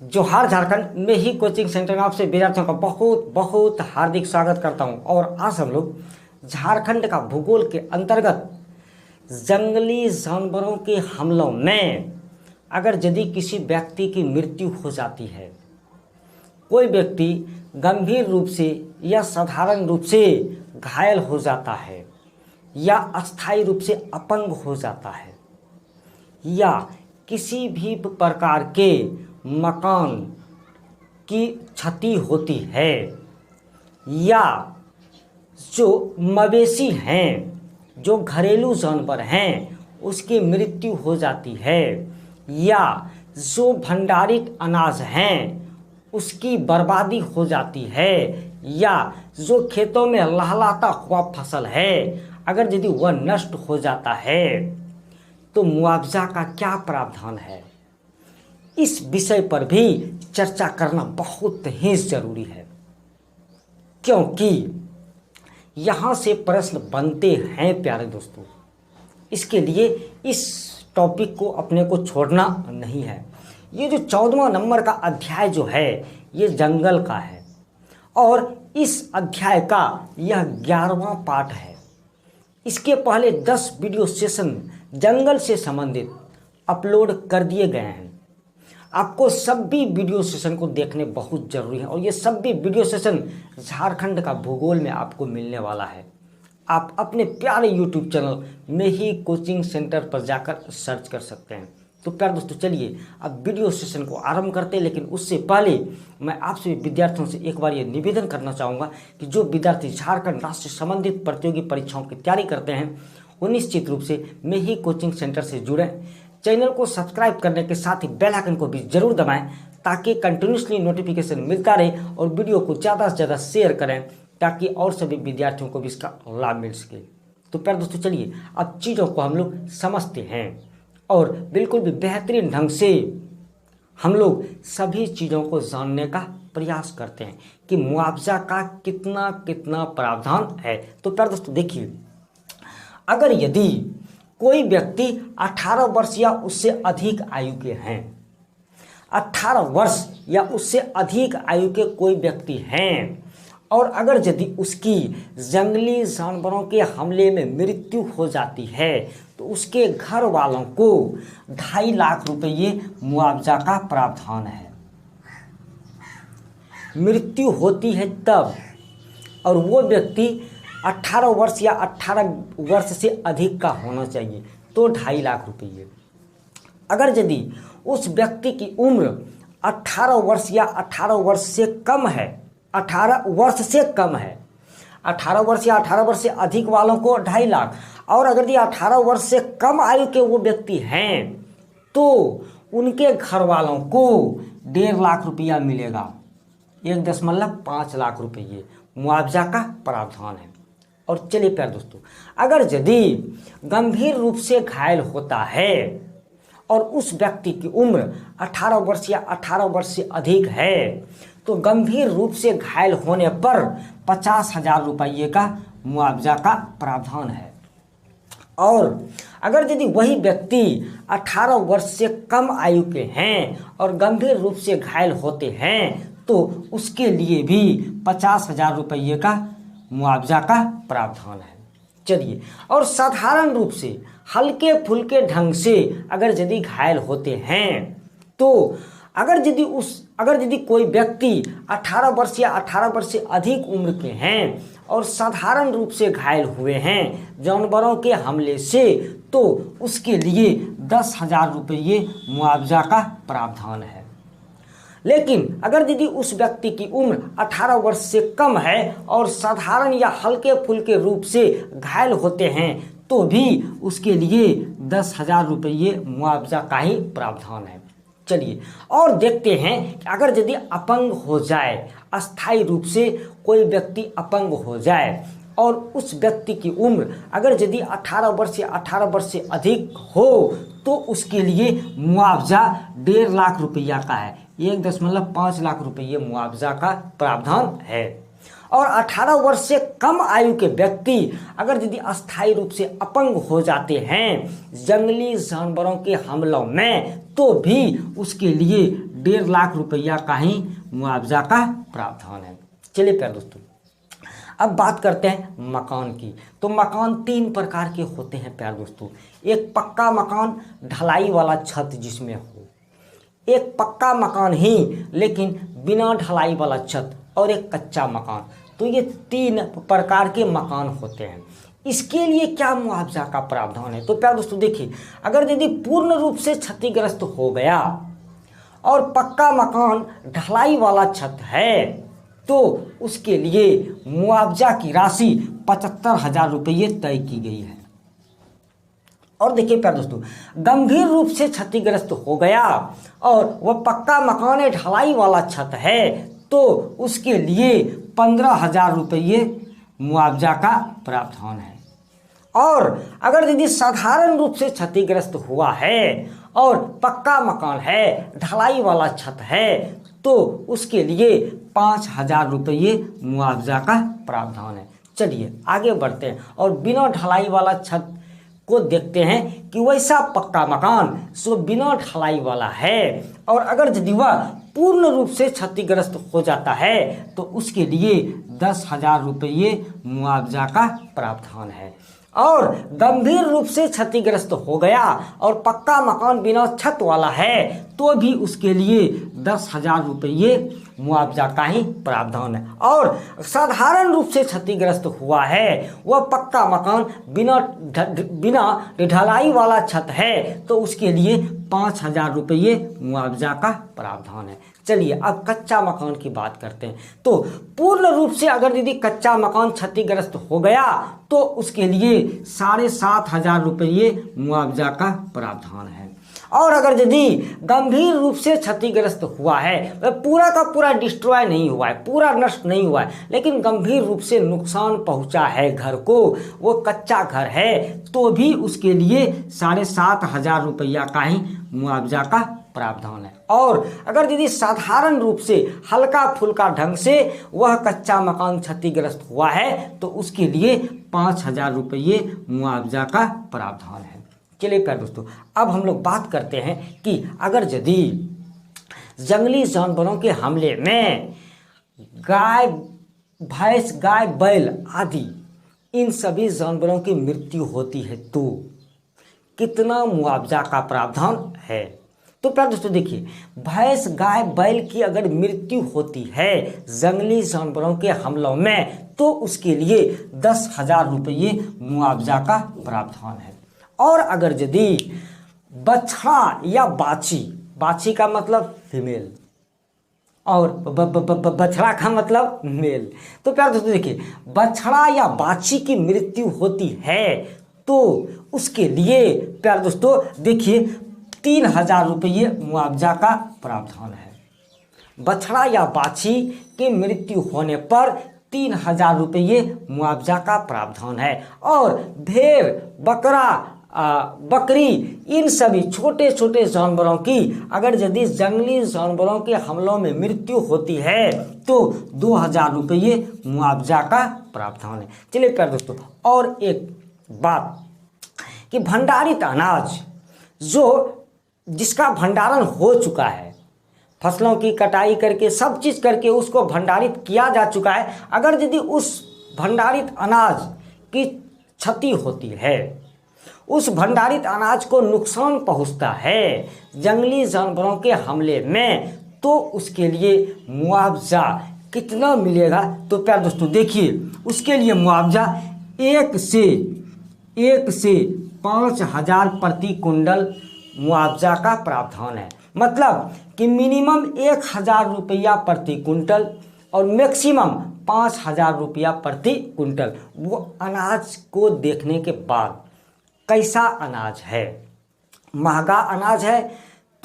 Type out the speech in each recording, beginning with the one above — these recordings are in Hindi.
जोहार झारखंड में ही कोचिंग सेंटर में आपसे विद्यार्थियों का बहुत बहुत हार्दिक स्वागत करता हूं। और आज हम लोग झारखंड का भूगोल के अंतर्गत जंगली जानवरों के हमलों में अगर यदि किसी व्यक्ति की मृत्यु हो जाती है, कोई व्यक्ति गंभीर रूप से या साधारण रूप से घायल हो जाता है या अस्थायी रूप से अपंग हो जाता है या किसी भी प्रकार के मकान की क्षति होती है या जो मवेशी हैं, जो घरेलू जानवर हैं, उसकी मृत्यु हो जाती है या जो भंडारित अनाज हैं उसकी बर्बादी हो जाती है या जो खेतों में लहलहाता हुआ फसल है अगर यदि वह नष्ट हो जाता है तो मुआवजा का क्या प्रावधान है, इस विषय पर भी चर्चा करना बहुत ही जरूरी है। क्योंकि यहाँ से प्रश्न बनते हैं प्यारे दोस्तों, इसके लिए इस टॉपिक को अपने को छोड़ना नहीं है। ये जो 14वां नंबर का अध्याय जो है ये जंगल का है और इस अध्याय का यह 11वां पार्ट है। इसके पहले 10 वीडियो सेशन जंगल से संबंधित अपलोड कर दिए गए हैं। आपको सभी वीडियो सेशन को देखने बहुत जरूरी है और ये सभी वीडियो सेशन झारखंड का भूगोल में आपको मिलने वाला है। आप अपने प्यारे YouTube चैनल में ही कोचिंग सेंटर पर जाकर सर्च कर सकते हैं। तो प्यारे दोस्तों चलिए अब वीडियो सेशन को आरंभ करते हैं, लेकिन उससे पहले मैं आपसे विद्यार्थियों से एक बार ये निवेदन करना चाहूँगा कि जो विद्यार्थी झारखंड राज्य से संबंधित प्रतियोगी परीक्षाओं की तैयारी करते हैं वो निश्चित रूप से मैं ही कोचिंग सेंटर से जुड़ें। चैनल को सब्सक्राइब करने के साथ ही बेल आइकन को भी जरूर दबाएं ताकि कंटिन्यूसली नोटिफिकेशन मिलता रहे और वीडियो को ज़्यादा से ज़्यादा शेयर करें ताकि और सभी विद्यार्थियों को भी इसका लाभ मिल सके। तो प्यारे दोस्तों चलिए अब चीज़ों को हम लोग समझते हैं और बिल्कुल भी बेहतरीन ढंग से हम लोग सभी चीज़ों को जानने का प्रयास करते हैं कि मुआवजा का कितना कितना प्रावधान है। तो प्यारे दोस्तों देखिए, अगर यदि कोई व्यक्ति 18 वर्ष या उससे अधिक आयु के हैं, 18 वर्ष या उससे अधिक आयु के कोई व्यक्ति हैं और अगर यदि उसकी जंगली जानवरों के हमले में मृत्यु हो जाती है तो उसके घर वालों को 2.5 लाख रुपये मुआवजा का प्रावधान है। मृत्यु होती है तब और वो व्यक्ति 18 वर्ष या 18 वर्ष से अधिक का होना चाहिए तो 2.5 लाख रुपये। अगर यदि उस व्यक्ति की उम्र 18 वर्ष या 18 वर्ष से कम है, 18 वर्ष से कम है, 18 वर्ष या 18 वर्ष से अधिक वालों को 2.5 लाख, और अगर ये 18 वर्ष से कम आयु के वो व्यक्ति हैं तो उनके घर वालों को 1.5 लाख रुपया मिलेगा। 1.5 लाख रुपये मुआवजा का प्रावधान है। और चलिए प्यारे दोस्तों, अगर यदि गंभीर रूप से घायल होता है और उस व्यक्ति की उम्र 18 वर्ष या 18 वर्ष से अधिक है तो गंभीर रूप से घायल होने पर 50,000 रुपये का मुआवजा का प्रावधान है। और अगर यदि वही व्यक्ति 18 वर्ष से कम आयु के हैं और गंभीर रूप से घायल होते हैं तो उसके लिए भी 50,000 रुपये का मुआवजा का प्रावधान है। चलिए, और साधारण रूप से हल्के फुल्के ढंग से अगर यदि घायल होते हैं तो अगर यदि कोई व्यक्ति 18 वर्ष या 18 वर्ष से अधिक उम्र के हैं और साधारण रूप से घायल हुए हैं जानवरों के हमले से तो उसके लिए 10,000 रुपये मुआवजा का प्रावधान है। लेकिन अगर यदि उस व्यक्ति की उम्र 18 वर्ष से कम है और साधारण या हल्के फुल्के रूप से घायल होते हैं तो भी उसके लिए 10,000 रुपये मुआवजा का ही प्रावधान है। चलिए और देखते हैं कि अगर यदि अपंग हो जाए, अस्थायी रूप से कोई व्यक्ति अपंग हो जाए और उस व्यक्ति की उम्र अगर यदि 18 वर्ष या 18 वर्ष से अधिक हो तो उसके लिए मुआवजा 1.5 लाख रुपया का है। 1.5 लाख रुपये मुआवजा का प्रावधान है। और 18 वर्ष से कम आयु के व्यक्ति अगर यदि अस्थायी रूप से अपंग हो जाते हैं जंगली जानवरों के हमलों में तो भी उसके लिए 1.5 लाख रुपया का ही मुआवजा का प्रावधान है। चलिए प्यारे दोस्तों, अब बात करते हैं मकान की। तो मकान 3 प्रकार के होते हैं प्यारे दोस्तों। एक पक्का मकान, ढलाई वाला छत जिसमें हो, एक पक्का मकान ही लेकिन बिना ढलाई वाला छत, और एक कच्चा मकान। तो ये 3 प्रकार के मकान होते हैं। इसके लिए क्या मुआवजा का प्रावधान है? तो प्यारे दोस्तों देखिए, अगर यदि पूर्ण रूप से क्षतिग्रस्त हो गया और पक्का मकान ढलाई वाला छत है तो उसके लिए मुआवजा की राशि 75,000 रुपये तय की गई है। और देखिए प्यारे दोस्तों, गंभीर रूप से क्षतिग्रस्त हो गया और वह पक्का मकान ढलाई वाला छत है तो उसके लिए 15,000 रुपये मुआवजा का प्रावधान है। और अगर यदि साधारण रूप से क्षतिग्रस्त हुआ है और पक्का मकान है, ढलाई वाला छत है तो उसके लिए 5,000 रुपये मुआवजा का प्रावधान है। चलिए आगे बढ़ते हैं और बिना ढलाई वाला छत को देखते हैं कि वैसा पक्का मकान जो बिना ढलाई वाला है और अगर यदि वह पूर्ण रूप से क्षतिग्रस्त हो जाता है तो उसके लिए 10,000 रुपये मुआवजा का प्रावधान है। और गंभीर रूप से क्षतिग्रस्त हो गया और पक्का मकान बिना छत वाला है तो भी उसके लिए 10,000 रुपये मुआवजा का ही प्रावधान है। और साधारण रूप से क्षतिग्रस्त हुआ है, वह पक्का मकान बिना ढलाई वाला छत है तो उसके लिए 5,000 रुपये मुआवजा का प्रावधान है। चलिए अब कच्चा मकान की बात करते हैं। तो पूर्ण रूप से अगर यदि कच्चा मकान क्षतिग्रस्त हो गया तो उसके लिए 7,500 रुपये मुआवजा का प्रावधान है। और अगर यदि गंभीर रूप से क्षतिग्रस्त हुआ है, वह पूरा का पूरा डिस्ट्रॉय नहीं हुआ है, पूरा नष्ट नहीं हुआ है, लेकिन गंभीर रूप से नुकसान पहुंचा है घर को, वो कच्चा घर है तो भी उसके लिए 7,500 रुपया का ही मुआवजा का प्रावधान है। और अगर यदि साधारण रूप से हल्का फुल्का ढंग से वह कच्चा मकान क्षतिग्रस्त हुआ है तो उसके लिए 5,000 रुपये मुआवजा का प्रावधान है। चलिए प्यारे दोस्तों, अब हम लोग बात करते हैं कि अगर यदि जंगली जानवरों के हमले में गाय, भैंस, गाय, बैल आदि इन सभी जानवरों की मृत्यु होती है तो कितना मुआवजा का प्रावधान है? तो प्यारे दोस्तों देखिए, भैंस, गाय, बैल की अगर मृत्यु होती है जंगली जानवरों के हमलों में तो उसके लिए 10,000 रुपये मुआवजा का प्रावधान है। और अगर यदि बछड़ा या बाछी, बाछी का मतलब फीमेल और बछड़ा का मतलब मेल, तो प्यारे दोस्तों देखिए, बछड़ा या बाछी की मृत्यु होती है तो उसके लिए प्यारे दोस्तों देखिए 3,000 रुपये मुआवजा का प्रावधान है। बछड़ा या बाछी की मृत्यु होने पर 3,000 रुपये मुआवजा का प्रावधान है। और भेड़, बकरा, बकरी इन सभी छोटे छोटे जानवरों की अगर यदि जंगली जानवरों के हमलों में मृत्यु होती है तो 2,000 रुपये मुआवजा का प्रावधान है। चलिए प्यारे दोस्तों, और एक बात कि भंडारित अनाज जिसका भंडारण हो चुका है, फसलों की कटाई करके सब चीज़ करके उसको भंडारित किया जा चुका है, अगर यदि उस भंडारित अनाज की क्षति होती है, उस भंडारित अनाज को नुकसान पहुंचता है जंगली जानवरों के हमले में तो उसके लिए मुआवजा कितना मिलेगा? तो प्यारे दोस्तों देखिए, उसके लिए मुआवजा 1 से 5,000 प्रति कुंटल मुआवजा का प्रावधान है। मतलब कि मिनिमम 1,000 रुपया प्रति कुंटल और मैक्सिमम 5,000 रुपया प्रति कुंटल। वो अनाज को देखने के बाद कैसा अनाज है, महंगा अनाज है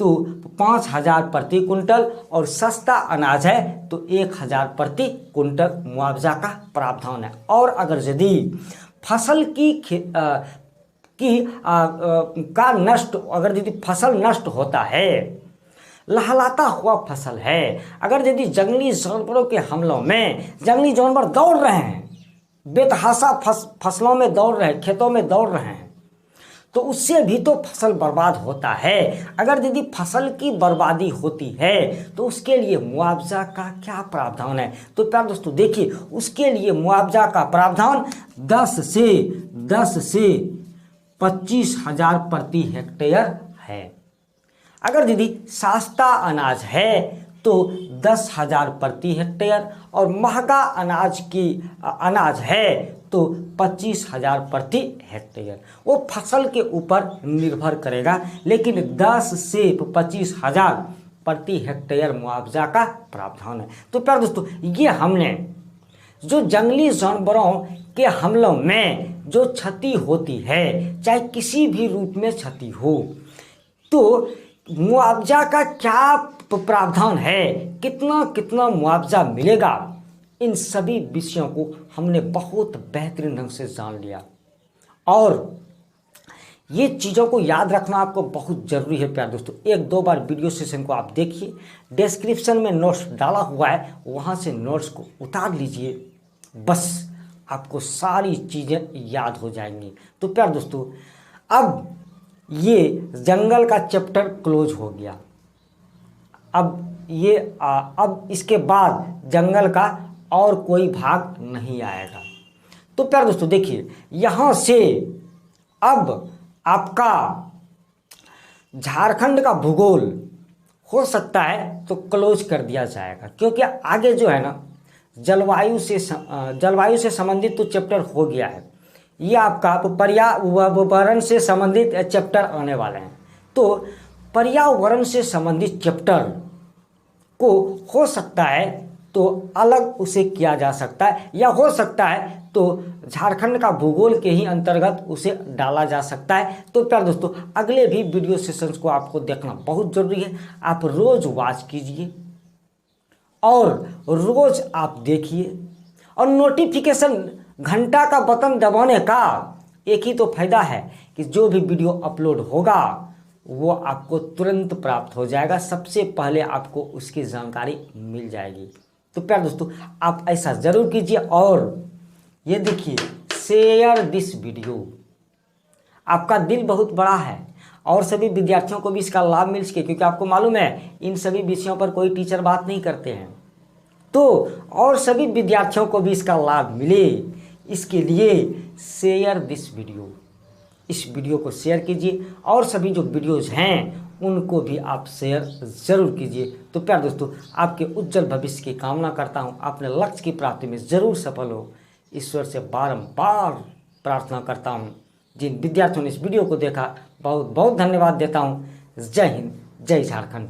तो 5,000 प्रति कुंटल और सस्ता अनाज है तो 1,000 प्रति कुंटल मुआवजा का प्रावधान है। और अगर यदि फसल अगर यदि फसल नष्ट होता है लहलाता हुआ फसल है। अगर यदि जंगली जानवरों के हमलों में जंगली जानवर दौड़ रहे हैं, बेतहाशा फसलों में दौड़ रहे हैं, खेतों में दौड़ रहे हैं, तो उससे भी तो फसल बर्बाद होता है। अगर यदि फसल की बर्बादी होती है तो उसके लिए मुआवजा का क्या प्रावधान है? तो प्यारे दोस्तों देखिए, उसके लिए मुआवजा का प्रावधान 10 से 25,000 प्रति हेक्टेयर है। अगर यदि सस्ता अनाज है तो 10,000 प्रति हेक्टेयर, और महंगा अनाज है तो 25,000 प्रति हेक्टेयर। वो फसल के ऊपर निर्भर करेगा, लेकिन 10 से 25,000 प्रति हेक्टेयर मुआवजा का प्रावधान है। तो प्यारे दोस्तों, ये हमने जो जंगली जानवरों के हमलों में जो क्षति होती है, चाहे किसी भी रूप में क्षति हो, तो मुआवजा का क्या प्रावधान है, कितना कितना मुआवजा मिलेगा, इन सभी विषयों को हमने बहुत बेहतरीन ढंग से जान लिया। और ये चीज़ों को याद रखना आपको बहुत ज़रूरी है प्यारे दोस्तों। 1-2 बार वीडियो सेशन को आप देखिए, डिस्क्रिप्शन में नोट्स डाला हुआ है, वहाँ से नोट्स को उतार लीजिए, बस आपको सारी चीज़ें याद हो जाएंगी। तो प्यारे दोस्तों, अब ये जंगल का चैप्टर क्लोज हो गया। अब इसके बाद जंगल का और कोई भाग नहीं आएगा। तो प्यारे दोस्तों देखिए, यहाँ से अब आपका झारखंड का भूगोल हो सकता है तो क्लोज कर दिया जाएगा, क्योंकि आगे जो है ना जलवायु से संबंधित तो चैप्टर हो गया है। ये आपका पर्यावरण से संबंधित चैप्टर आने वाले हैं। तो पर्यावरण से संबंधित चैप्टर को हो सकता है तो अलग उसे किया जा सकता है, या हो सकता है तो झारखंड का भूगोल के ही अंतर्गत उसे डाला जा सकता है। तो प्यारे दोस्तों, अगले भी वीडियो सेशंस को आपको देखना बहुत ज़रूरी है। आप रोज़ वॉच कीजिए और रोज़ आप देखिए, और नोटिफिकेशन घंटा का बटन दबाने का एक ही तो फायदा है कि जो भी वीडियो अपलोड होगा वो आपको तुरंत प्राप्त हो जाएगा, सबसे पहले आपको उसकी जानकारी मिल जाएगी। तो प्यारे दोस्तों, आप ऐसा ज़रूर कीजिए। और ये देखिए, शेयर दिस वीडियो, आपका दिल बहुत बड़ा है और सभी विद्यार्थियों को भी इसका लाभ मिल सके, क्योंकि आपको मालूम है इन सभी विषयों पर कोई टीचर बात नहीं करते हैं। तो और सभी विद्यार्थियों को भी इसका लाभ मिले, इसके लिए शेयर दिस वीडियो, इस वीडियो को शेयर कीजिए, और सभी जो वीडियोज़ हैं उनको भी आप शेयर ज़रूर कीजिए। तो प्यारे दोस्तों, आपके उज्जवल भविष्य की कामना करता हूँ, अपने लक्ष्य की प्राप्ति में ज़रूर सफल हो, ईश्वर से बारंबार प्रार्थना करता हूँ। जिन विद्यार्थियों ने इस वीडियो को देखा, बहुत बहुत धन्यवाद देता हूँ। जय हिंद, जय झारखंड।